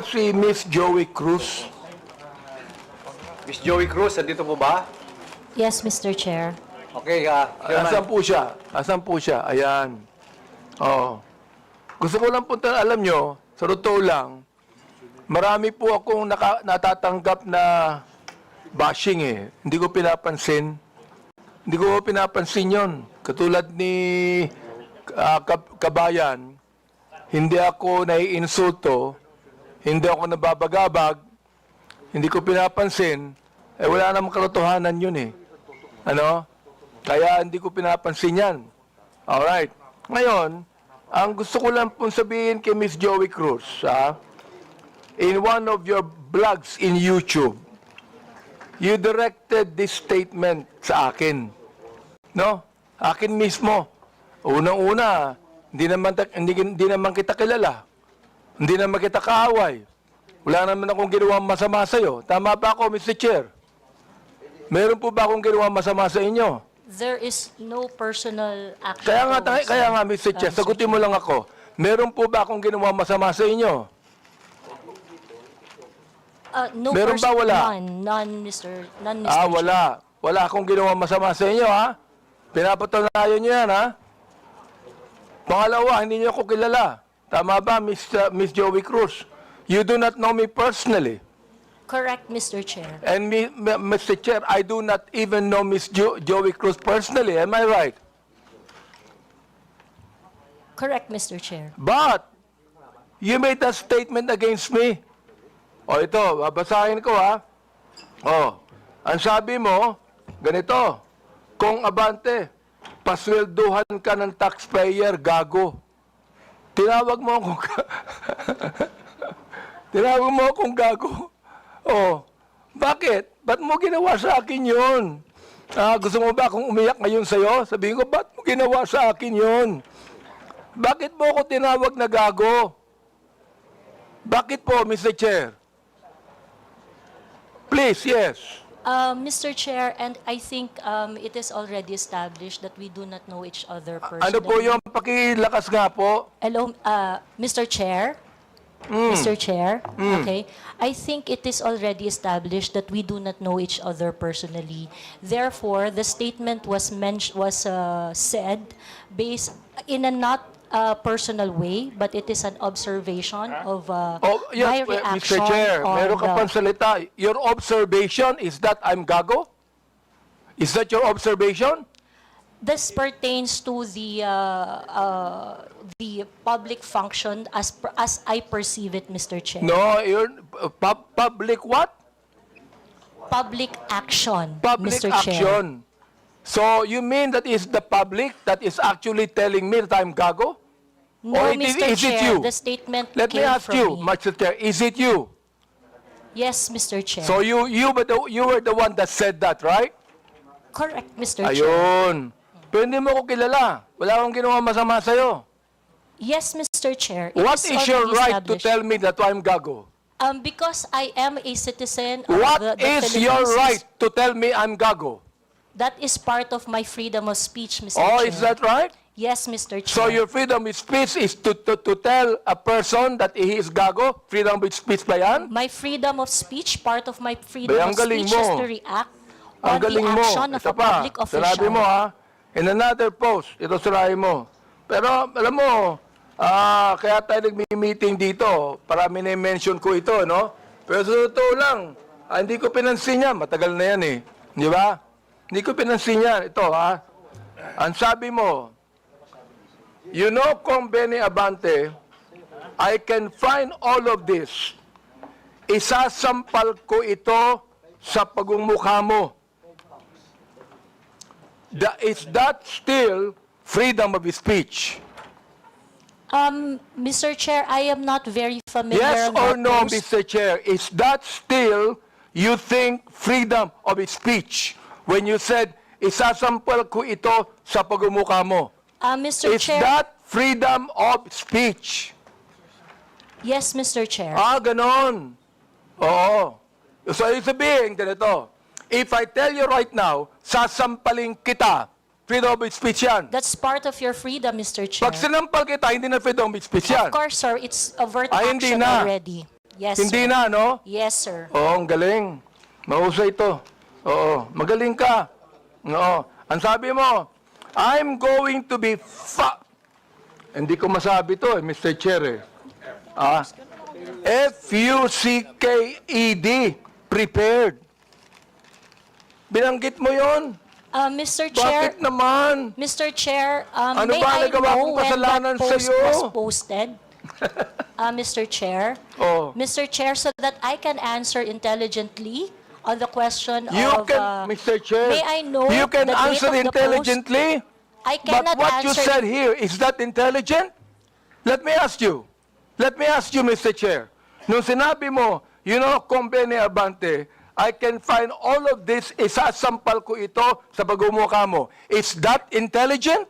Si Miss Joie Cruz. Miss Joie Cruz, andito po ba? Yes, Mr. Chair. Okay, Asan po siya? Asan po siya? Ayan. Oo. Gusto ko lang punta, alam nyo, sa totoo lang, marami po akong natatanggap na bashing eh. Hindi ko pinapansin. Hindi ko pinapansin yon. Katulad ni Kabayan, hindi ako naiinsulto, hindi ako nababagabag, hindi ko pinapansin, eh wala namang katotohanan yun eh. Ano? Kaya hindi ko pinapansin yan. Alright. Ngayon, ang gusto ko lang pong sabihin kay Miss Joie Cruz, in one of your vlogs in YouTube, you directed this statement sa akin. No? Akin mismo. Unang-una, hindi naman kita kilala. Hindi naman kita kaaway. Wala naman akong ginawang masama sa'yo. Tama ba ako, Mr. Chair? Meron po ba akong ginawang masama sa inyo? There is no personal action. Kaya nga, Mr. Chair, sagutin mo lang ako. Meron po ba akong ginawang masama sa inyo? No meron ba wala? None, Mr. Chair. Wala. Wala akong ginawang masama sa inyo, ha? Pinapatunayan nyo yan, ha? Pangalawa, hindi niyo ako kilala. Tama ba, Miss Joie Cruz? You do not know me personally. Correct, Mr. Chair. And Mr. Chair, I do not even know Miss Joie Cruz personally. Am I right? Correct, Mr. Chair. But, you made a statement against me. O ito, babasahin ko ha. O, ang sabi mo, ganito, Kong Abante, paswelduhan ka ng taxpayer, gago. Tinawag mo akong tinawag mo akong gago. Oh, bakit? Ba't mo ginawa sa akin yun? Gusto mo ba akong umiyak ngayon sa'yo? Sabihin ko, ba't mo ginawa sa akin yun? Bakit mo ako tinawag na gago? Bakit po, Mr. Chair? Please, yes. Mr. Chair, and I think it is already established that we do not know each other personally. Ano po yung pakilakas nga po? Hello, Mr. Chair? Mr. Chair? Okay. I think it is already established that we do not know each other personally. Therefore, the statement was said based in a not personal way, but it is an observation of my reaction Mr. Chair, on meron ka pang salita. Your observation is that I'm gago? Is that your observation? This pertains to the public function as I perceive it, Mr. Chair. No, you're public what? Public action, Public Mr. Chair. action. So you mean that is the public that is actually telling me that I'm gago? No, Or Mr. is it Chair, you? the statement Let me came ask from you, me. Mr. Chair, is it you? Yes, Mr. Chair. So you were the one that said that, right? Correct, Mr. Chair. Ayun. Pero hindi mo ko kilala. Wala akong ginawa masama sa'yo. Yes, Mr. Chair. What is your already right to established. tell me that I'm gago? Because I am a citizen of What the is Philippines. your right to tell me I'm gago? That is part of my freedom of speech, Mr. Oh, Chair. is that right? Yes, Mr. Chair. So your freedom of speech is to tell a person that he is gago? Freedom of speech ba yan? My freedom of speech, part of my freedom Bay, ang of galing speech is mo. to react Ang on the galing mo. action of Ito a pa, public official. sinabi mo ha, in another post, ito sinabi mo. Pero alam mo, kaya tayo nagmi-meeting dito, para mini-mention ko ito, no? Pero sa totoo lang, hindi ko pinansin yan, matagal na yan eh. Di ba? Hindi ko pinansin yan. Ito ha, ang sabi mo, you know, Kong Abante, I can find all of this. Isasampal ko ito sa pagmumukha mo. Is that still freedom of speech? Mr. Chair, I am not very familiar. Yes or with no, those- Mr. Chair? Is that still, you think, freedom of speech? When you said, isasampal ko ito sa pagmumukha mo. Mr. Is Chair, that freedom of speech? yes, Mr. Chair. Ganon. Oo. So, ibig sabihin, ganito. If I tell you right now, sasampaling kita, freedom of speech yan. That's part of your freedom, Mr. Chair. Pag sinampal kita, hindi na freedom of speech yan. Of course, sir, it's overt Ay, hindi action na. already. Yes, Hindi sir. na, no? Yes, sir. Oo, ang galing. Mahusay ito. Oo, magaling ka. Oo. Ang sabi mo, I'm going to be Hindi ko masabi to, Mr. Chair. Fucked. Prepared. Binanggit mo yon. Mr. Chair, Bakit naman? Mr. Chair, Ano may ba I nagawa know kong when kasalanan that post sa'yo? was posted? Mr. Chair? Oh. Mr. Chair, so that I can answer intelligently on the question You of... can, Mr. Chair, may I know you can the date answer of the intelligently, I but cannot what you answer... said here, is that intelligent? Let me ask you, Mr. Chair. Nung sinabi mo, Company Abante, I can find all of this, isasampal ko ito sa pagmumukha mo. Is that intelligent?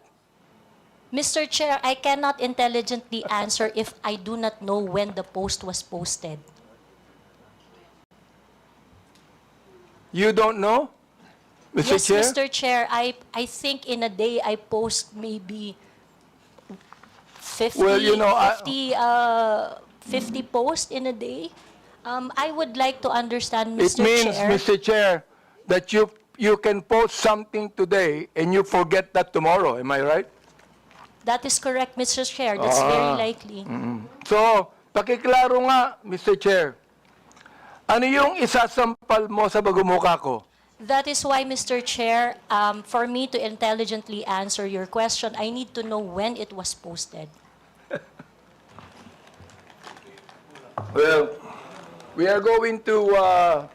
Mr. Chair, I cannot intelligently answer if I do not know when the post was posted. You don't know, Mr. Yes, Chair? Mr. Chair, I think in a day I post maybe 50, Well, 50 posts in a day. I would like to understand, It Mr. means, Chair. Mr. Chair, that you can post something today and you forget that tomorrow. Am I right? That is correct, Mr. Chair. That's very likely. So, pakiklaro nga, Mr. Chair. Ano yung isasampal mo sa pagmumukha ko? That is why, Mr. Chair, for me to intelligently answer your question, I need to know when it was posted. Well, we are going to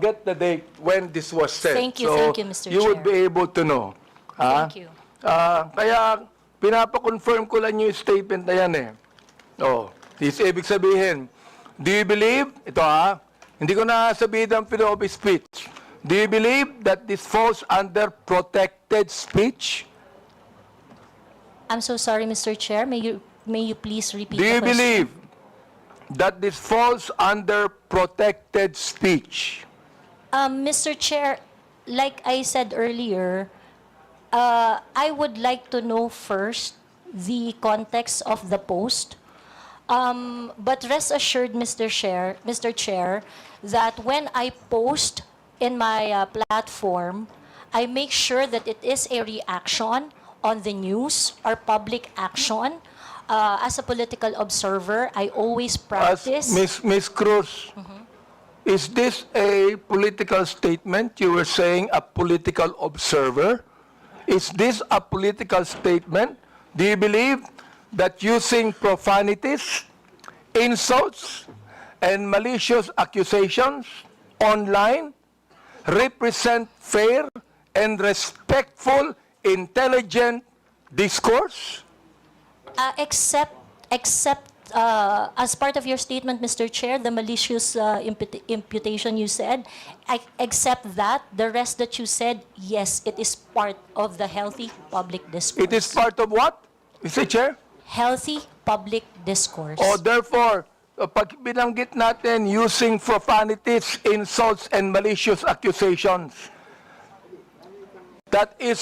get the date when this was said. Thank you, Mr. You would Chair. be able to know. Thank you. Kaya, pinapakonfirm ko lang yung statement na yan eh. Ibig sabihin, do you believe, hindi ko na sabihin ang freedom of speech. Do you believe that this falls under protected speech? I'm so sorry, Mr. Chair. May you please repeat Do the you question? believe that this falls under protected speech? Mr. Chair, like I said earlier, I would like to know first the context of the post. But rest assured, Mr. Chair, that when I post in my platform, I make sure that it is a reaction on the news or public action. As a political observer, I always practice... Miss Cruz, is this a political statement? You were saying a political observer. Is this a political statement? Do you believe that using profanities, insults, and malicious accusations online represent fair and respectful, intelligent discourse? Except as part of your statement, Mr. Chair, the malicious imputation you said, except that, the rest that you said, yes, it is part of the healthy public discourse. It is part of what, Mr. Chair? Healthy public discourse. Therefore, pag binanggit natin using profanities, insults, and malicious accusations, that is,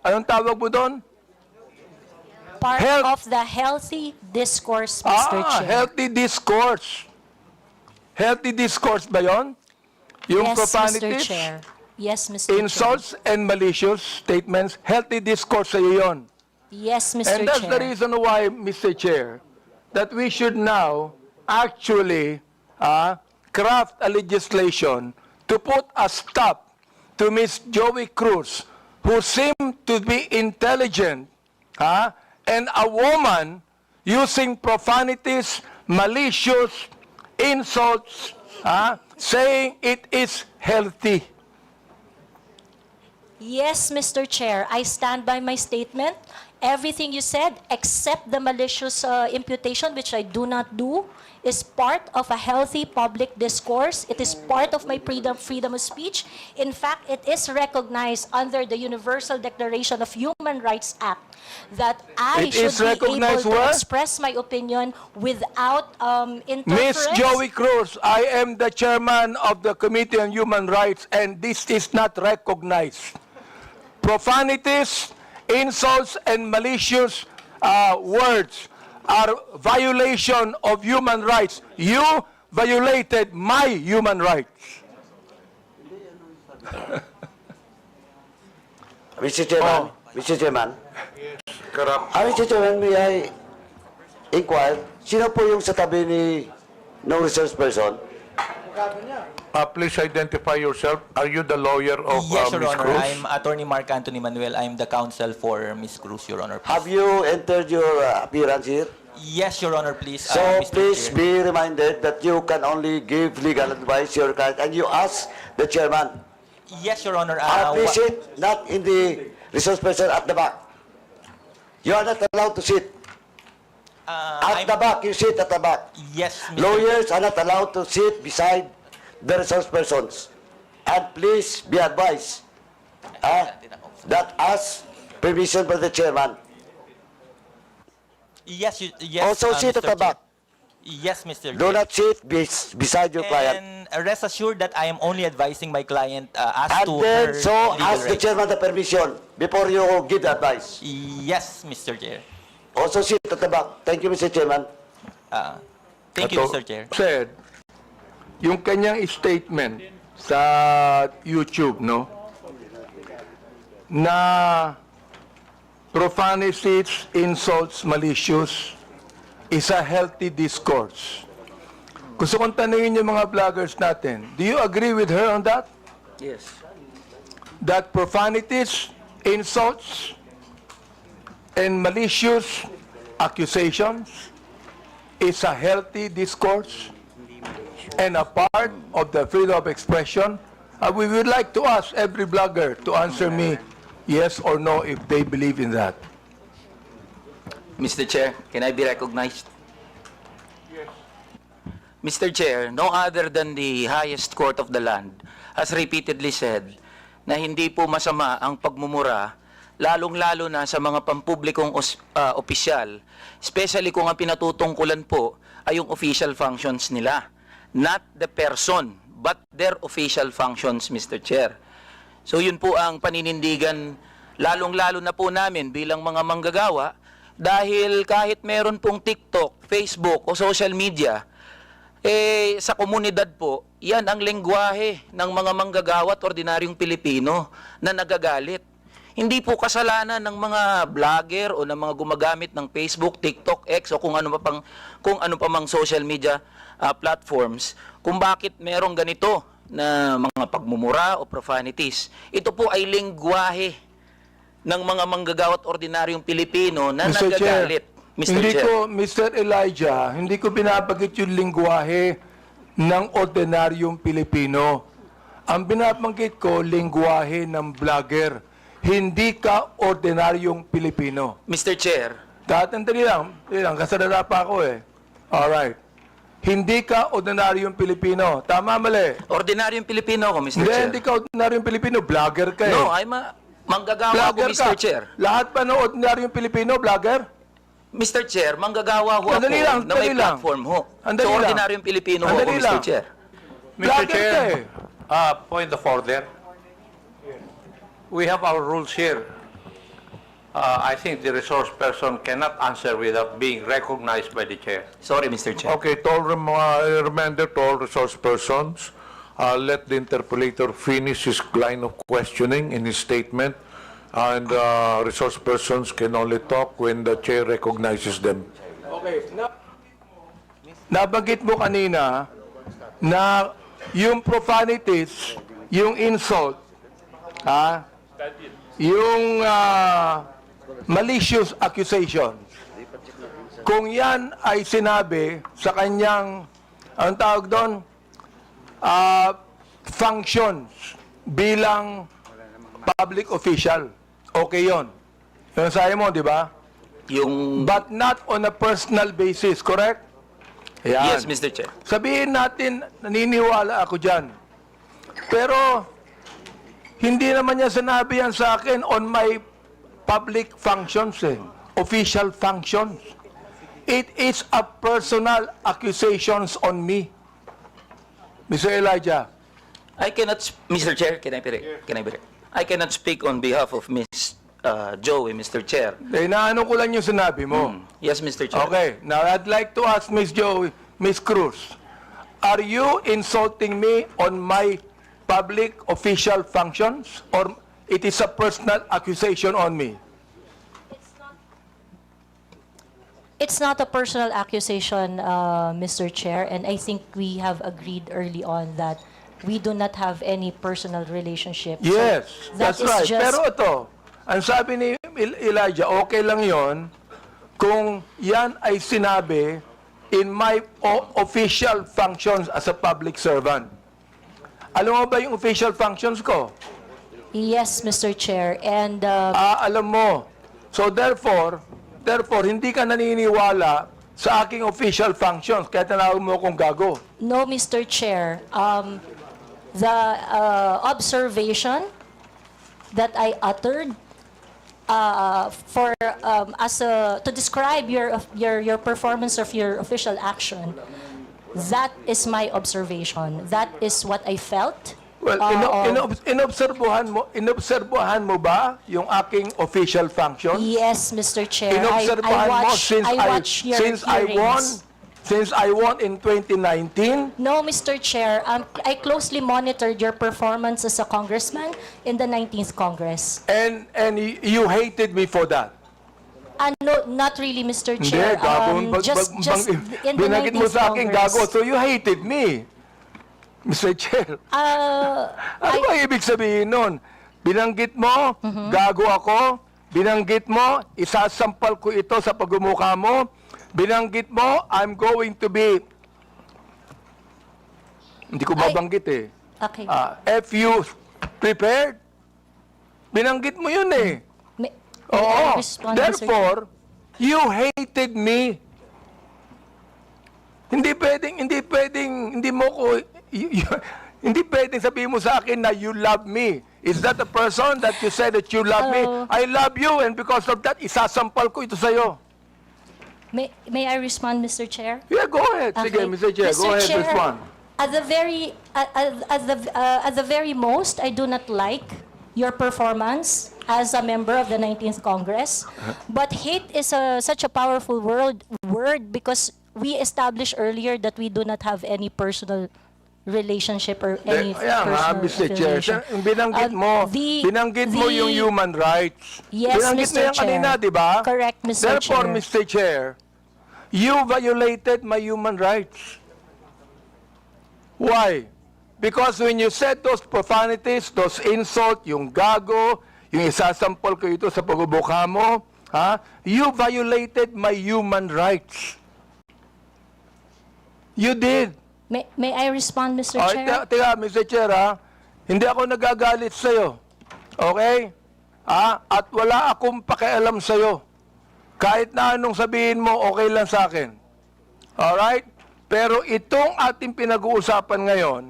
anong tawag mo doon? Part of the healthy discourse, Mr. Chair. Healthy discourse. Healthy discourse ba yon? Yung Yes, Mr. profanities, Chair. Yes, Mr. insults, and malicious statements, healthy discourse sa'yo yun. Chair. Yes, Mr. And that's the Chair. reason why, Mr. Chair, that we should now actually craft a legislation to put a stop to Miss Joie Cruz, who seemed to be intelligent, and a woman using profanities, malicious insults, saying it is healthy. Yes, Mr. Chair, I stand by my statement. Everything you said, except the malicious imputation, which I do not do, is part of a healthy public discourse. It is part of my freedom of speech. In fact, it is recognized under the Universal Declaration of Human Rights Act that I It is should be able recognized to where? express my opinion without Miss interference. Joie Cruz, I am the chairman of the Committee on Human Rights, and this is not recognized. Profanities, insults, and malicious words are violation of human rights. You violated my human rights. Mr. Chairman, Mr. Chairman, Mr. Chairman, may I inquire, sino po yung sa tabi ni no resource person? Please identify yourself. Are you the lawyer of Yes, Your Ms. Honor. Cruz? I'm Attorney Mark Anthony Manuel. I'm the counsel for Ms. Cruz, Your Honor. Please. Have you entered your appearance here? Yes, Your Honor, please. So Mr. please Chair. be reminded that you can only give legal advice to your client and you ask the chairman. Yes, Your Honor. Please sit not in the resource person at the back. You are not allowed to sit. At the back, you sit at the back. Yes, Mr. Lawyers are not allowed to sit beside the resource persons. And please be advised that ask permission from the chairman. Yes, yes. Also sit Mr. at the back. Yes, Mr. Do Chair. not sit beside your client. And rest assured that I am only advising my client as And to then, her so legal ask the rights. chairman the permission before you give the advice. Yes, Mr. Chair. Also sit at the back. Thank you, Mr. Chairman. Thank you, Ato- Mr. Chair. Said, yung kanyang statement sa YouTube, no? Na profanities, insults, malicious is a healthy discourse. Gusto kong tanungin yung mga vloggers natin, do you agree with her on that? Yes. That profanities, insults, and malicious accusations is a healthy discourse and a part of the freedom of expression? We would like to ask every blogger to answer me yes or no if they believe in that. Mr. Chair, can I be recognized? Yes. Mr. Chair, no other than the highest court of the land has repeatedly said na hindi po masama ang pagmumura, lalong-lalo na sa mga pampublikong opisyal, especially kung ang pinatutungkulan po ay yung official functions nila. Not the person, but their official functions, Mr. Chair. So yun po ang paninindigan, lalong-lalo na po namin bilang mga manggagawa, dahil kahit meron pong TikTok, Facebook o social media, sa komunidad po, yan ang lengguwahe ng mga manggagawa at ordinaryong Pilipino na nagagalit. Hindi po kasalanan ng mga vlogger o ng mga gumagamit ng Facebook, TikTok, X o kung ano pa mang social media platforms kung bakit merong ganito na mga pagmumura o profanities. Ito po ay lengguwahe ng mga manggagawa at ordinaryong Pilipino na Mr. Chair, nagagalit. hindi ko, Mr. Elijah, hindi ko binabagit yung lingwahe ng ordinaryong Pilipino. Ang binabanggit ko, lingwahe ng vlogger. Hindi ka ordinaryong Pilipino. Mr. Chair, Tatandali lang, kasalala pa ako eh. Alright. Hindi ka ordinaryong Pilipino. Tama, mali. ordinaryong Pilipino ako, Mr. Hindi, Chair. hindi ka ordinaryong Pilipino. Vlogger ka eh. No, manggagawa ako, Vlogger Mr. ka. Chair. Lahat pa ng ordinaryong Pilipino, vlogger? Mr. Chair, manggagawa ho ako Andali lang, na may andali lang. platform ho. Andali So, lang. ordinaryong Pilipino ho ako, Andali Mr. lang. Chair. Mr. Vlogger ka Chair, eh. point of order. We have our rules here. I think the resource person cannot answer without being recognized by the chair. Sorry, Mr. Chair. Okay, to all reminder to all resource persons, let the interpolator finish his line of questioning in his statement, and resource persons can only talk when the chair recognizes them. Okay. Nabanggit mo kanina na yung profanities, yung insult, yung malicious accusations, kung yan ay sinabi sa kanyang, ang tawag doon, functions bilang public official, okay yon. Yung sabi mo, di ba? Yung... But not on a personal basis, correct? Ayan. Yes, Mr. Chair. Sabihin natin, naniniwala ako dyan. Pero, hindi naman niya sinabi yan sa akin on my public functions, official functions. It is a personal accusations on me. Mr. Elijah. I cannot, Mr. Chair, can I be I cannot speak on behalf of Miss Joie, Mr. Chair. Naano ko lang yung sinabi mo. Yes, Mr. Chair. Okay, now I'd like to ask Miss Joie, Miss Cruz, are you insulting me on my public official functions, or it is a personal accusation on me? It's not a personal accusation, Mr. Chair, and I think we have agreed early on that we do not have any personal relationship. So Yes, that that's is right. just- Pero ito, ang sabi ni Elijah, okay lang yon kung yan ay sinabi in my official functions as a public servant. Alam mo ba yung official functions ko? Yes, Mr. Chair, and Alam mo. So therefore, hindi ka naniniwala sa aking official functions, kaya tinawag mo akong gago. no, Mr. Chair, the observation that I uttered to describe your performance of your official action, that is my observation. That is what I felt. Well, inobserbuhan mo ba yung aking official functions? Yes, Mr. Chair. Inobserbahan mo I watch your hearings. Since I won in 2019? No, Mr. Chair. I closely monitored your performance as a congressman in the 19th Congress. And you hated me for that. No, not really, Mr. Hindi, Chair. gago. Just in the Binagit mo 19th sa akin Congress. gago, so you hated me. Mr. Chair. Ano ba ibig sabihin nun? Binanggit mo, gago ako. Binanggit mo, isasampal ko ito sa pagmumukha mo. Binanggit mo, I'm going to be... Hindi ko babanggit eh. Okay. If you prepared, binanggit mo yun eh. May I Oo. respond, Mr. Chair? Therefore, you hated me. Hindi pwedeng sabihin mo sa akin na you love me. Is that the person that you said that you love me? I love you, and because of that, isasampal ko ito sa'yo. May I respond, Mr. Chair? Yeah, go ahead. Sige, Okay. Mr. Chair, go ahead, respond. At the very most, I do not like your performance as a member of the 19th Congress. But hate is such a powerful word because we established earlier that we do not have any personal relationship or any Kaya nga, personal Mr. Chair, affiliation. binanggit mo yung human rights. Yes, Binanggit mo Mr. yan kanina, Chair. di ba? Correct, Mr. Therefore, Chair. Mr. Chair, you violated my human rights. Why? Because when you said those profanities, those insults, yung gago, yung isasampol ko ito sa pagbubuka mo, you violated my human rights. You did. May I respond, Mr. Oh, Chair? teka, Mr. Chair, hindi ako nagagalit sa'yo. Okay? At wala akong pakialam sa'yo. Kahit na anong sabihin mo, okay lang sa akin. Alright? Pero itong ating pinag-uusapan ngayon,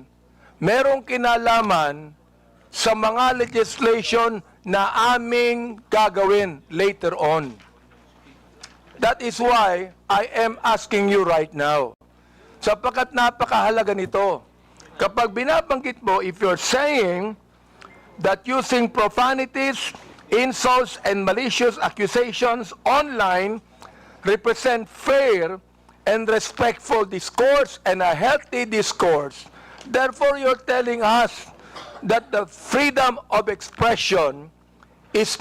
merong kinalaman sa mga legislation na aming gagawin later on. That is why I am asking you right now. Sapagkat napakahalaga nito. Kapag binabanggit mo, if you're saying that using profanities, insults, and malicious accusations online represent fair and respectful discourse and a healthy discourse, therefore you're telling us that the freedom of expression is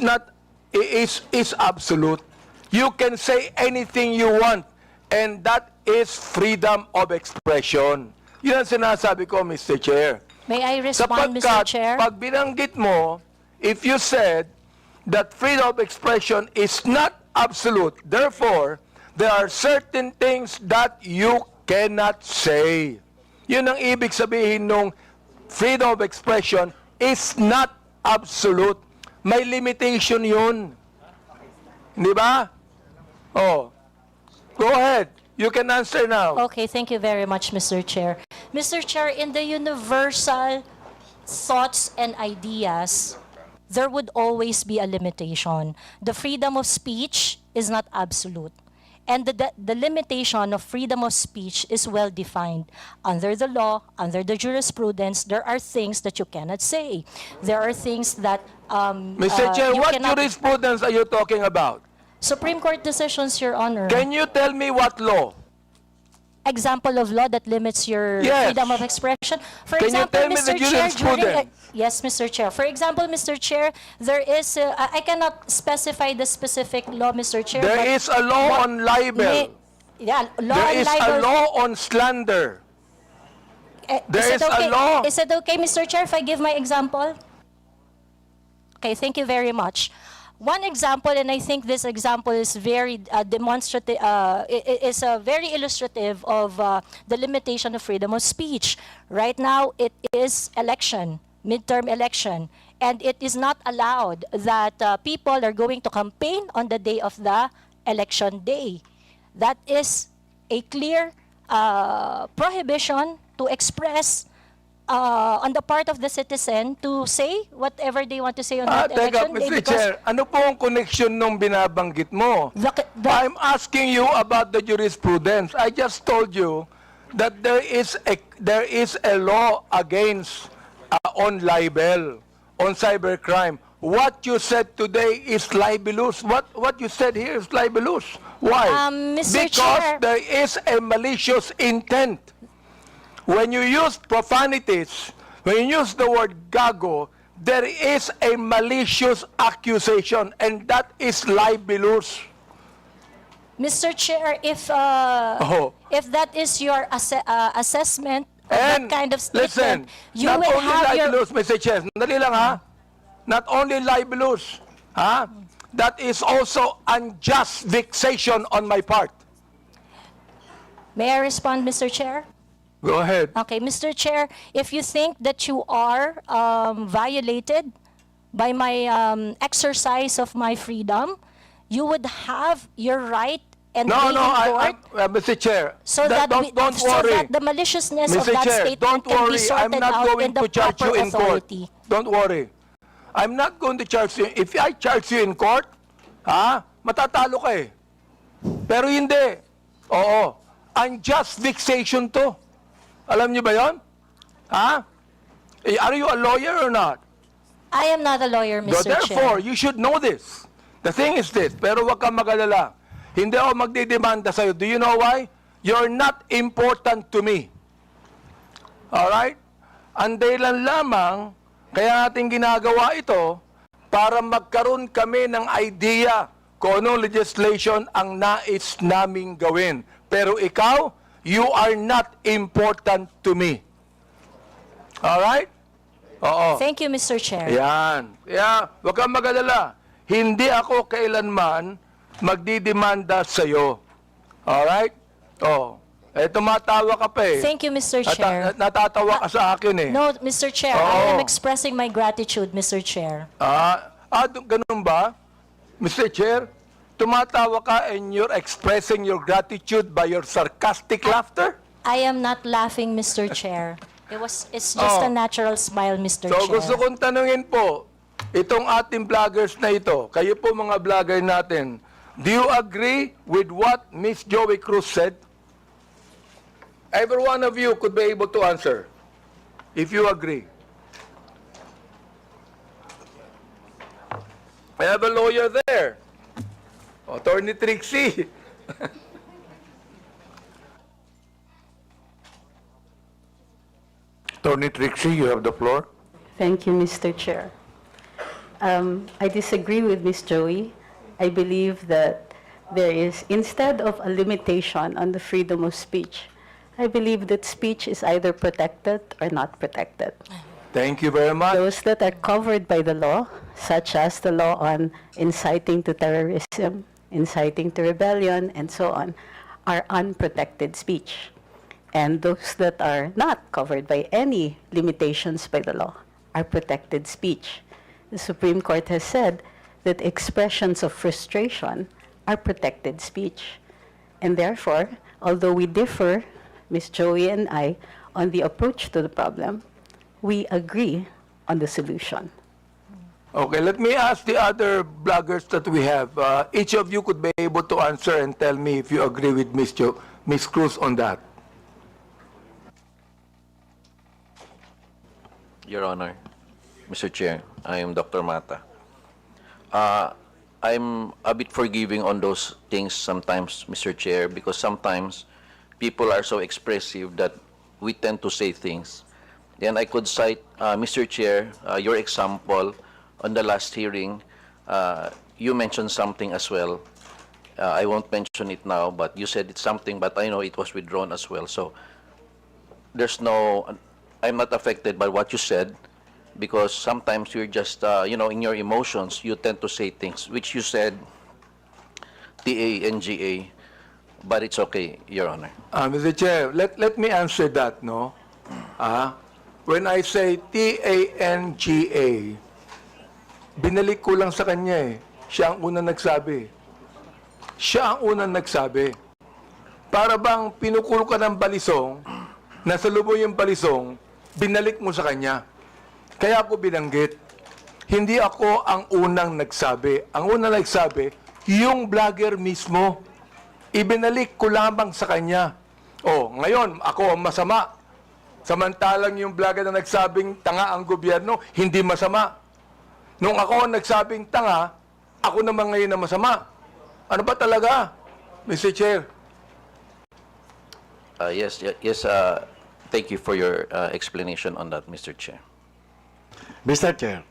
absolute. You can say anything you want, and that is freedom of expression. Yun ang sinasabi ko, Mr. Chair. May I respond, Mr. Sapagkat, Chair? pag binanggit mo, if you said that freedom of expression is not absolute, therefore, there are certain things that you cannot say. Yun ang ibig sabihin nung freedom of expression is not absolute. May limitation yun. Di ba? Oh. Go ahead. You can answer now. Okay, thank you very much, Mr. Chair. Mr. Chair, in the universal thoughts and ideas, there would always be a limitation. The freedom of speech is not absolute. And the limitation of freedom of speech is well defined. Under the law, under the jurisprudence, there are things that you cannot say. There are things that Mr. Chair, you what cannot... jurisprudence are you talking about? Supreme Court decisions, Your Honor. Can you tell me what law? example of law that limits your Yes. freedom of expression? For Can you example, tell me the Mr. Chair, jurisprudence? yes, Mr. Chair. For example, Mr. Chair, there is, I cannot specify the specific law, Mr. Chair. There but- is a law but on libel. Yeah, law There on is a libel. law on slander. there Is it is a okay? law. Is it okay, Mr. Chair, if I give my example? Okay, thank you very much. One example, and I think this example is very demonstrative, is very illustrative of the limitation of freedom of speech. Right now, it is election, midterm election, and it is not allowed that people are going to campaign on the day of the election day. That is a clear prohibition to express on the part of the citizen to say whatever they want to say on that Teka, election day. Mr. because Chair, ano po ang connection nung binabanggit mo? I'm asking you about the jurisprudence. I just told you that there is a law against on libel, on cybercrime. What you said today is libelous. What you said here is libelous. Why? Mr. Because Chair. there is a malicious intent. When you use profanities, when you use the word gago, there is a malicious accusation, and that is libelous. Mr. Chair, if Oh. if that is your assessment of And that kind of listen, statement, you not will only have your... libelous, Mr. Chair, dali lang ha, not only libelous, ha, that is also unjust vexation on my part. May I respond, Mr. Chair? Go ahead. Okay, Mr. Chair, if you think that you are violated by my exercise of my freedom, you would have your right and No, be no, in court Mr. Chair, so that, don't so worry. that the maliciousness of Mr. that Chair, statement don't can be worry. I'm sorted not out going in the to charge you proper in court. authority. Don't worry. I'm not going to charge you. If I charge you in court, matatalo ka eh. Pero hindi. Oo. Unjust vexation to. Alam niyo ba yon? Are you a lawyer or not? I am not a lawyer, Mr. Therefore, Chair. you should know this. The thing is this, pero wag kang mag-alala. Hindi ako magdidemanda sa'yo. Do you know why? You're not important to me. Alright? Ang dahilan lamang, kaya natin ginagawa ito, para magkaroon kami ng idea kung anong legislation ang nais naming gawin. Pero ikaw, you are not important to me. Alright? Oo. Thank you, Mr. Chair. Yan. Kaya, huwag kang mag-alala. Hindi ako kailanman magdidemanda sa'yo. Alright? Oh. Tumatawa ka pa eh. Thank you, Mr. Chair. Natatawa ka sa akin eh. No, Mr. Chair, I am Oo. expressing my gratitude, Mr. Chair. Ganun ba? Mr. Chair, tumatawa ka and you're expressing your gratitude by your sarcastic laughter? I am not laughing, Mr. Chair. It's just a natural smile, Mr. So Chair. gusto kong tanungin po, itong ating vloggers na ito, kayo po mga vlogger natin, do you agree with what Miss Joie Cruz said? Every one of you could be able to answer, if you agree. I have a lawyer there. Attorney Trixie. Attorney Trixie, you have the floor. Thank you, Mr. Chair. I disagree with Ms. Joey. I believe that there is, instead of a limitation on the freedom of speech, I believe that speech is either protected or not protected. Thank you very much. Those that are covered by the law, such as the law on inciting to terrorism, inciting to rebellion, and so on, are unprotected speech. And those that are not covered by any limitations by the law are protected speech. The Supreme Court has said that expressions of frustration are protected speech. And therefore, although we differ, Ms. Joey and I, on the approach to the problem, we agree on the solution. Okay, let me ask the other bloggers that we have. Each of you could be able to answer and tell me if you agree with Ms. Cruz on that. Your Honor, Mr. Chair, I am Dr. Mata. I'm a bit forgiving on those things sometimes, Mr. Chair, because sometimes people are so expressive that we tend to say things. And I could cite, Mr. Chair, your example on the last hearing. You mentioned something as well. I won't mention it now, but you said it's something, but I know it was withdrawn as well. So there's no, I'm not affected by what you said, because sometimes you're just, in your emotions, you tend to say things, which you said, T-A-N-G-A, but it's okay, Your Honor. Mr. Chair, let me answer that, no? When I say T-A-N-G-A, binalik ko lang sa kanya eh. Siya ang unang nagsabi. Siya ang unang nagsabi. Para bang pinukul ka ng balisong, nasa lubong yung balisong, binalik mo sa kanya. Kaya ako binanggit. Hindi ako ang unang nagsabi. Ang unang nagsabi, yung vlogger mismo. Ibinalik ko lamang sa kanya. Oh, ngayon, ako ang masama. Samantalang yung vlogger na nagsabing tanga ang gobyerno, hindi masama. Nung ako ang nagsabing tanga, ako naman ngayon na masama. Ano ba talaga, Mr. Chair? Yes, thank you for your explanation on that, Mr. Chair. Mr. Chair.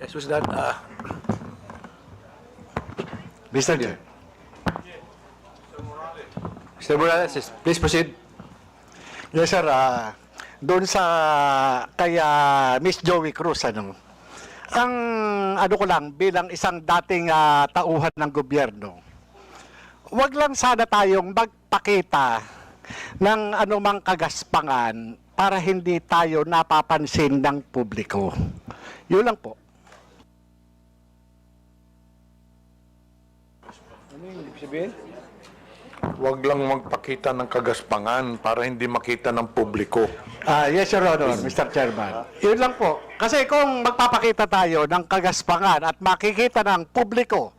Yes, was that, Mr. Chair. Mr. Morales, please proceed. Yes, sir. Doon sa kay Miss Joie Cruz, ang ko lang bilang isang dating tauhan ng gobyerno, wag lang sana tayong magpakita ng anumang kagaspangan para hindi tayo napapansin ng publiko. Yun lang po. Huwag lang magpakita ng kagaspangan para hindi makita ng publiko. Yes, Your Honor, Mr. Chairman. Yun lang po. Kasi kung magpapakita tayo ng kagaspangan at makikita ng publiko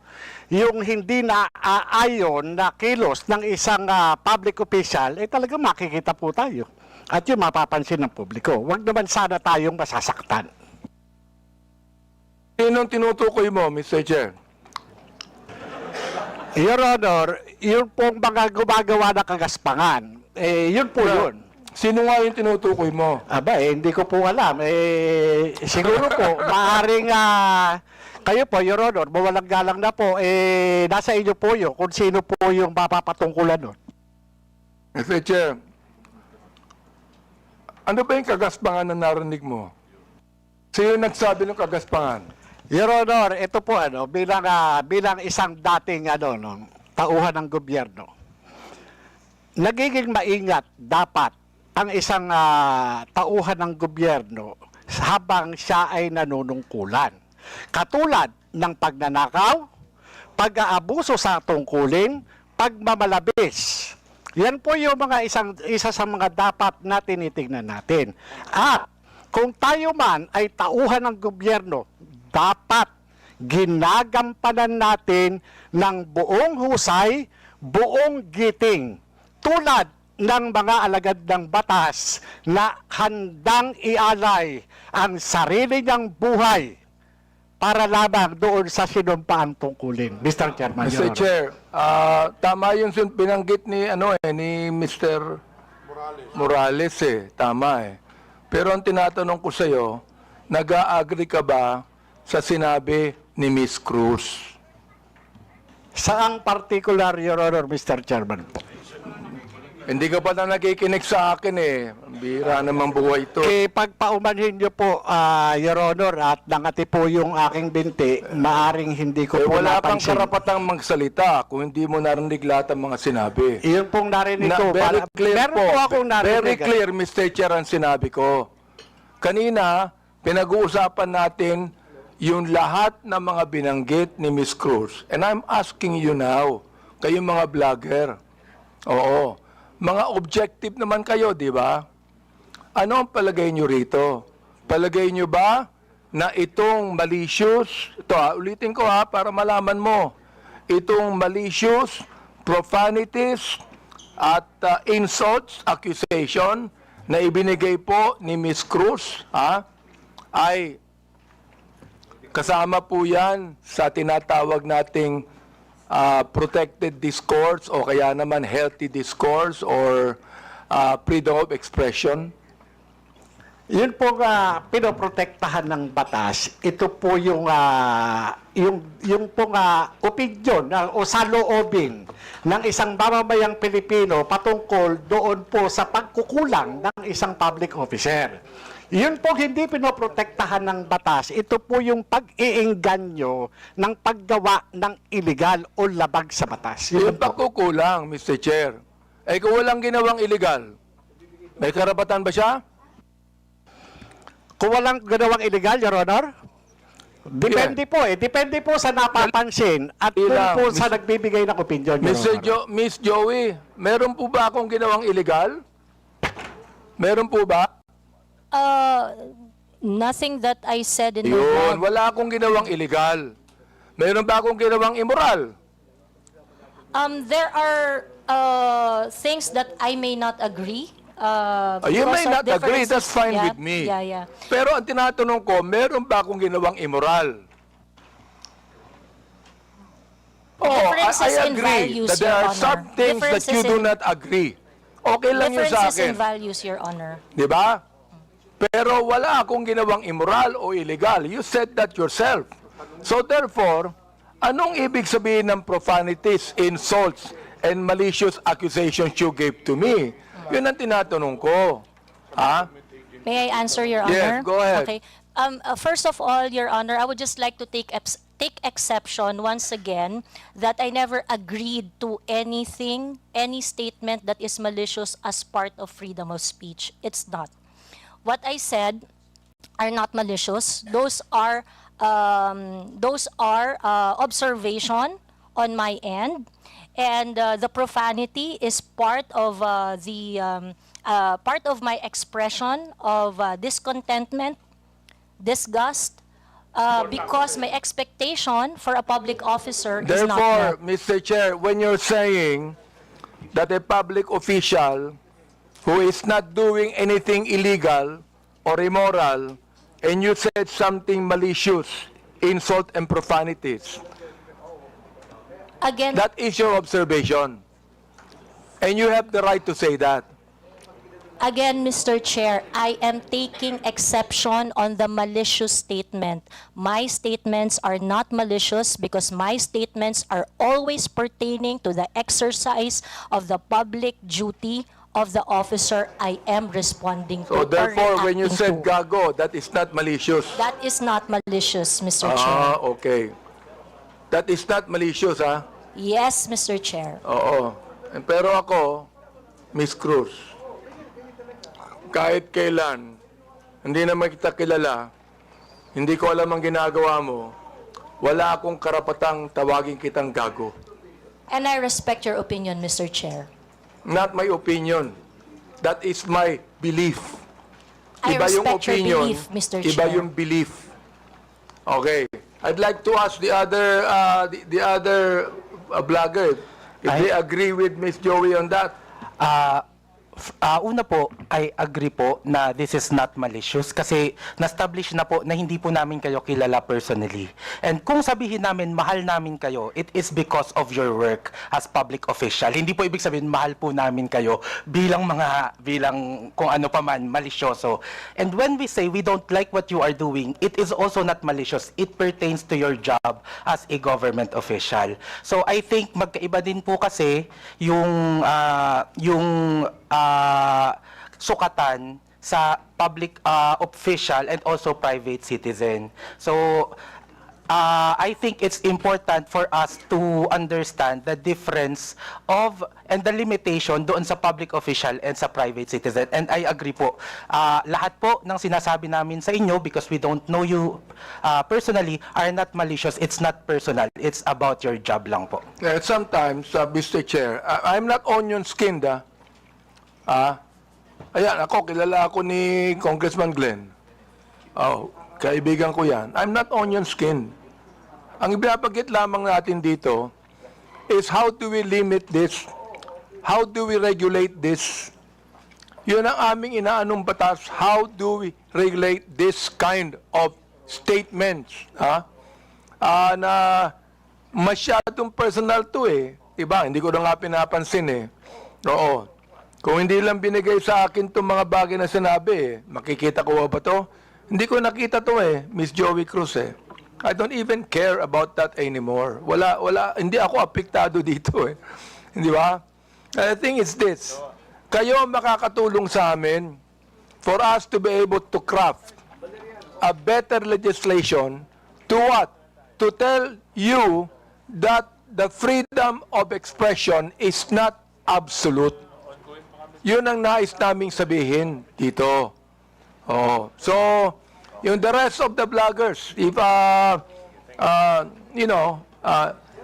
yung hindi na ayon na kilos ng isang public official, talaga makikita po tayo. At yun mapapansin ng publiko. Huwag naman sana tayong masasaktan. Sinong tinutukoy mo, Mr. Chair? Your Honor, yun pong mga gumagawa ng kagaspangan, yun po yun. Sino nga yung tinutukoy mo? Aba, hindi ko po alam. Siguro po, maaaring kayo po, Your Honor, mawalang galang na po, nasa inyo po yun kung sino po yung mapapatungkulan nun. Mr. Chair, ano ba yung kagaspangan na narinig mo? Sino nagsabi ng kagaspangan? Your Honor, ito po bilang isang dating tauhan ng gobyerno. Nagiging maingat dapat ang isang tauhan ng gobyerno habang siya ay nanunungkulan. Katulad ng pagnanakaw, pag-aabuso sa tungkulin, pagmamalabis. Yan po yung isa sa mga dapat na tinitingnan natin. At kung tayo man ay tauhan ng gobyerno, dapat ginagampanan natin ng buong husay, buong giting, tulad ng mga alagad ng batas na handang ialay ang sarili niyang buhay para lamang doon sa sinumpaang tungkulin. Mr. Chairman, Mr. Chair, tama yung binanggit ni Mr. Morales tama Pero ang tinatanong ko sa iyo, nag-a-agree ka ba sa sinabi ni Miss Cruz? Saang particular, Your Honor, Mr. Chairman po? Hindi ka pa na nakikinig sa akin Bira namang buhay ito. Pagpaumanhin niyo po, Your Honor, at nangati po yung aking binti, maaring hindi ko po Wala kang napansin. karapatang magsalita kung hindi mo narinig lahat ng mga sinabi. Iyon pong narinig ko. Very clear Meron po akong narinig. Very clear, Mr. Chair, ang sinabi ko. Kanina, pinag-uusapan natin yung lahat ng mga binanggit ni Miss Cruz. And I'm asking you now, kayong mga vlogger. Oo. Mga objective naman kayo, di ba? Ano ang palagay nyo rito? Palagay nyo ba na itong malicious, ito ulitin ko para malaman mo, itong malicious, profanities, at insults, accusation, na ibinigay po ni Miss Cruz, ay kasama po yan sa tinatawag nating protected discourse o kaya naman healthy discourse or freedom of expression. Yun po pinoprotektahan ng batas. Ito po yung pong opinion o saloobin ng isang mamamayang Pilipino patungkol doon po sa pagkukulang ng isang public officer. Yun po hindi pinoprotektahan ng batas. Ito po yung pag-iingganyo ng paggawa ng illegal o labag sa batas. Yung Yun po. pagkukulang, Mr. Chair, eh kung walang ginawang illegal, may karapatan ba siya? Kung walang ginawang illegal, Your Honor, depende po eh. Depende po sa napapansin at kung Ilang, po sa nagbibigay ng opinion, Your Honor. Miss Joie, meron po ba akong ginawang illegal? Meron po ba? Nothing that I said in the Yun, blog. wala akong ginawang illegal. Meron ba akong ginawang immoral? There are things that I may not agree. You because may of not agree, differences. that's fine Yeah, with me. Yeah. Pero ang tinatanong ko, meron ba akong ginawang immoral? Oh, Differences I in agree values, that there Your are Honor. some things that you Differences do in- not agree. Okay lang yun sa Differences in akin. values, Your Honor. Di ba? Pero wala akong ginawang immoral o illegal. You said that yourself. So therefore, anong ibig sabihin ng profanities, insults, and malicious accusations you gave to me? Yun ang tinatanong ko. Ha? May I answer, Your Yes, Honor? go ahead. Okay. First of all, Your Honor, I would just like to take exception once again that I never agreed to anything, any statement that is malicious as part of freedom of speech. It's not. What I said are not malicious. Those are observation on my end, and the profanity is part of part of my expression of discontentment, disgust, because my expectation for a public officer is not Therefore, met. Mr. Chair, when you're saying that a public official who is not doing anything illegal or immoral, and you said something malicious, insult and profanities, Again, that is your observation. And you have the right to say that. Again, Mr. Chair, I am taking exception on the malicious statement. My statements are not malicious because my statements are always pertaining to the exercise of the public duty of the officer I am responding to So or therefore, when you said reacting to. gago, that is not malicious. That is not malicious, Mr. Chair. Ah, okay. That is not malicious, ha? Yes, Mr. Chair. Oo. Pero ako, Miss Cruz, kahit kailan, hindi naman kita kilala, hindi ko alam ang ginagawa mo, wala akong karapatang tawagin kitang gago. And I respect your opinion, Mr. Chair. Not my opinion. That is my belief. I Iba yung respect your opinion, belief, Mr. iba Chair. yung belief. Okay. I'd like to ask the other vlogger if they agree with Miss Joie on that. Una po, I agree po na this is not malicious kasi na-establish na po na hindi po namin kayo kilala personally. And kung sabihin namin mahal namin kayo, it is because of your work as public official. Hindi po ibig sabihin mahal po namin kayo bilang kung ano pa man, malisyoso. And when we say we don't like what you are doing, it is also not malicious. It pertains to your job as a government official. So I think magkaiba din po kasi yung sukatan sa public official and also private citizen. So, I think it's important for us to understand the difference of and the limitation doon sa public official and sa private citizen. And I agree po. Lahat po ng sinasabi namin sa inyo, because we don't know you personally, are not malicious. It's not personal. It's about your job lang po. Sometimes, Mr. Chair, I'm not onion-skinned, ayan, kilala ako ni Congressman Glenn. Oh, kaibigan ko yan. I'm not onion-skinned. Ang ibinabagit lamang natin dito is how do we limit this? How do we regulate this? Yun ang aming inaanong batas. How do we regulate this kind of statements, na masyadong personal to eh. Diba? Hindi ko na nga pinapansin eh. Oo. Kung hindi lang binigay sa akin itong mga bagay na sinabi eh, makikita ko ba to? Hindi ko nakita to eh, Miss Joie Cruz eh. I don't even care about that anymore. Hindi ako apektado dito eh. Hindi ba? I think it's this. Kayo makakatulong sa amin for us to be able to craft a better legislation to what? To tell you that the freedom of expression is not absolute. Yun ang nais naming sabihin dito. Oh, so, yung the rest of the vloggers, if,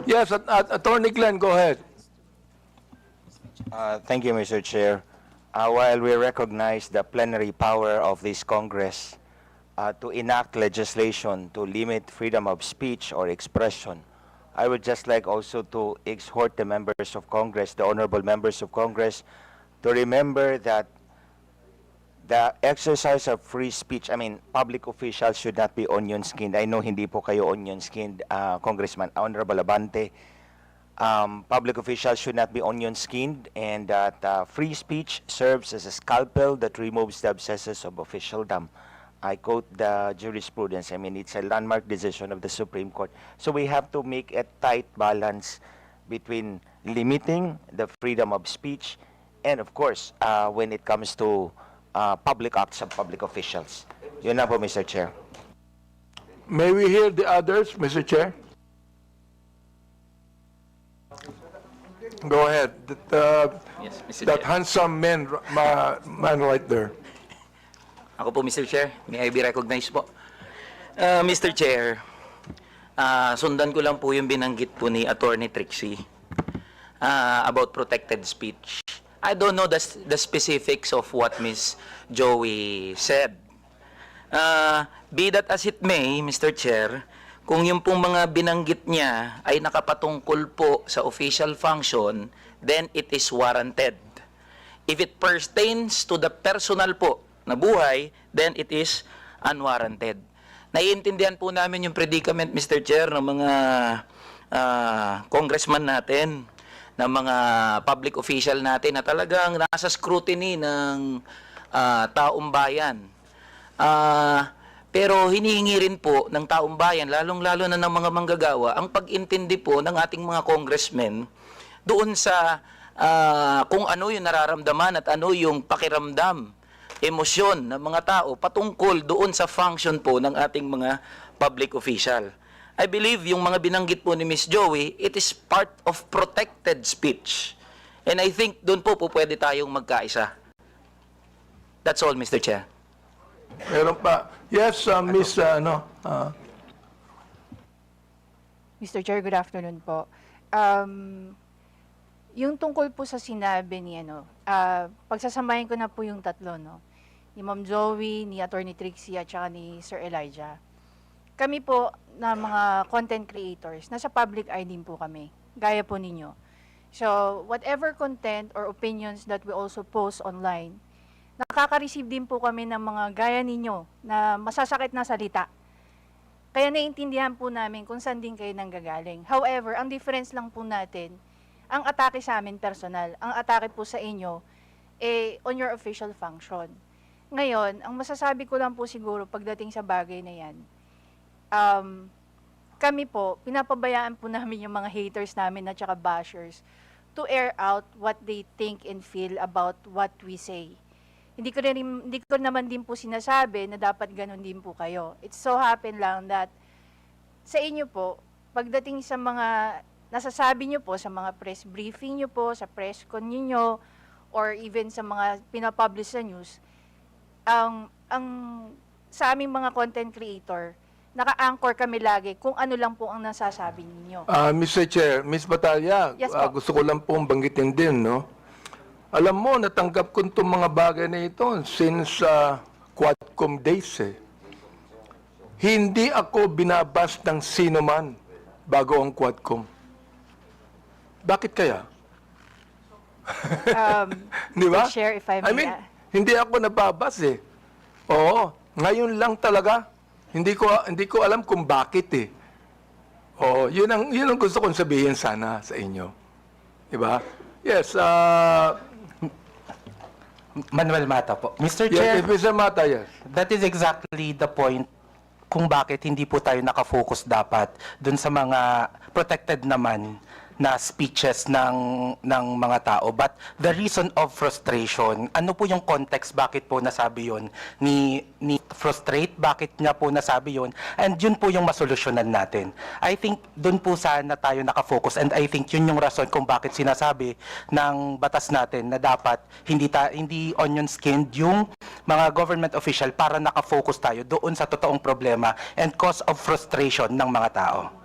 yes, Attorney Glenn, go ahead. Thank you, Mr. Chair. While we recognize the plenary power of this Congress to enact legislation to limit freedom of speech or expression, I would just like also to exhort the members of Congress, the honorable members of Congress, to remember that the exercise of free speech, I mean, public officials should not be onion-skinned. I know hindi po kayo onion-skinned, Congressman Honorable Abante. Public officials should not be onion-skinned, and that free speech serves as a scalpel that removes the abscesses of officialdom. I quote the jurisprudence. I mean, it's a landmark decision of the Supreme Court. So we have to make a tight balance between limiting the freedom of speech and, of course, when it comes to public acts of public officials. Yun na po, Mr. Chair. May we hear the others, Mr. Chair? Go ahead. Yes, Mr. That Chair. handsome man right there. Ako po, Mr. Chair. May I be recognized po? Mr. Chair, sundan ko lang po yung binanggit po ni Attorney Trixie about protected speech. I don't know the specifics of what Miss Joie said. Be that as it may, Mr. Chair, kung yung pong mga binanggit niya ay nakapatungkol po sa official function, then it is warranted. If it pertains to the personal po na buhay, then it is unwarranted. Naiintindihan po namin yung predicament, Mr. Chair, ng mga congressman natin, ng mga public official natin na talagang nasa scrutiny ng taong bayan. Pero hinihingi rin po ng taong bayan, lalong-lalo na ng mga manggagawa, ang pag-intindi po ng ating mga congressmen doon sa kung ano yung nararamdaman at ano yung pakiramdam, emosyon ng mga tao patungkol doon sa function po ng ating mga public official. I believe yung mga binanggit po ni Miss Joie, it is part of protected speech. And I think doon po pwede tayong magkaisa. That's all, Mr. Chair. Meron pa. Yes, Miss, Mr. Chair, good afternoon po. Yung tungkol po sa sinabi ni pagsasamahin ko na po yung tatlo, no? Ni Ma'am Joie, ni Attorney Trixie, at saka ni Sir Elijah. Kami po na mga content creators, nasa public eye din po kami, gaya po ninyo. So, whatever content or opinions that we also post online, nakaka-receive din po kami ng mga gaya ninyo na masasakit na salita. Kaya naiintindihan po namin kung saan din kayo nanggagaling. However, ang difference lang po natin, ang atake sa amin personal, ang atake po sa inyo, on your official function. Ngayon, ang masasabi ko lang po siguro pagdating sa bagay na yan, kami po, pinapabayaan po namin yung mga haters namin at saka bashers to air out what they think and feel about what we say. Hindi ko naman din po sinasabi na dapat ganun din po kayo. It so happen lang that sa inyo po, pagdating sa mga nasasabi nyo po, sa mga press briefing nyo po, sa press con nyo, or even sa mga pinapublish sa news, sa aming mga content creator, naka-anchor kami lagi kung ano lang po ang nasasabi ninyo. Mr. Chair, Miss Batalya, Yes, po. gusto ko lang pong banggitin din, no? Alam mo, natanggap ko itong mga bagay na ito since Quadcom days, eh. Hindi ako binabas ng sino man bago ang Quadcom. Bakit kaya? Di ba? Mr. Chair, if I may, I mean, hindi ako nababas, eh. Oo, ngayon lang talaga. Hindi ko alam kung bakit eh. Oh, yun ang gusto kong sabihin sana sa inyo. 'Di ba? Yes, Manuel Mata po. Mr. yes, Chair, Mr. Mata, yes. that is exactly the point kung bakit hindi po tayo nakafocus dapat dun sa mga protected naman na speeches ng mga tao. But the reason of frustration, ano po yung context, bakit po nasabi yun ni frustrate, bakit niya po nasabi yun, and yun po yung masolusyonan natin. I think dun po sana tayo nakafocus, and I think yun yung rason kung bakit sinasabi ng batas natin na dapat hindi onion-skinned yung mga government official para nakafocus tayo doon sa totoong problema and cause of frustration ng mga tao.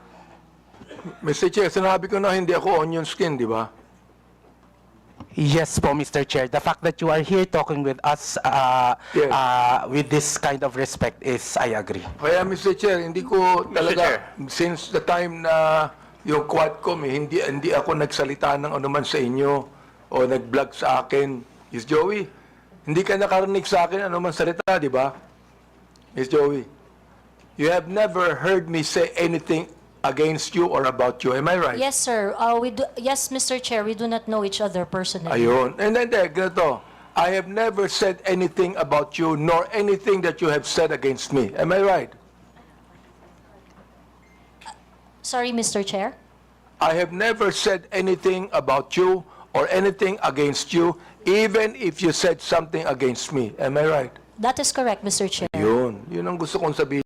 Mr. Chair, sinabi ko na hindi ako onion skin, di ba? Yes po, Mr. Chair. The fact that you are here talking with us Yes. with this kind of respect is, I agree. Kaya Mr. Chair, hindi ko talaga, since the time na yung Quadcom, hindi ako nagsalita ng anuman sa inyo o nag-vlog sa akin. Miss Joey, hindi ka nakarinig sa akin anuman salita, di ba? Miss Joey, you have never heard me say anything against you or about you. Am I right? Yes, sir. Yes, Mr. Chair, we do not know each other personally. Ayun. And then, ganito. I have never said anything about you, nor anything that you have said against me. Am I right? Sorry, Mr. Chair. I have never said anything about you or anything against you, even if you said something against me. Am I right? That is correct, Mr. Chair. Yun ang gusto kong sabihin.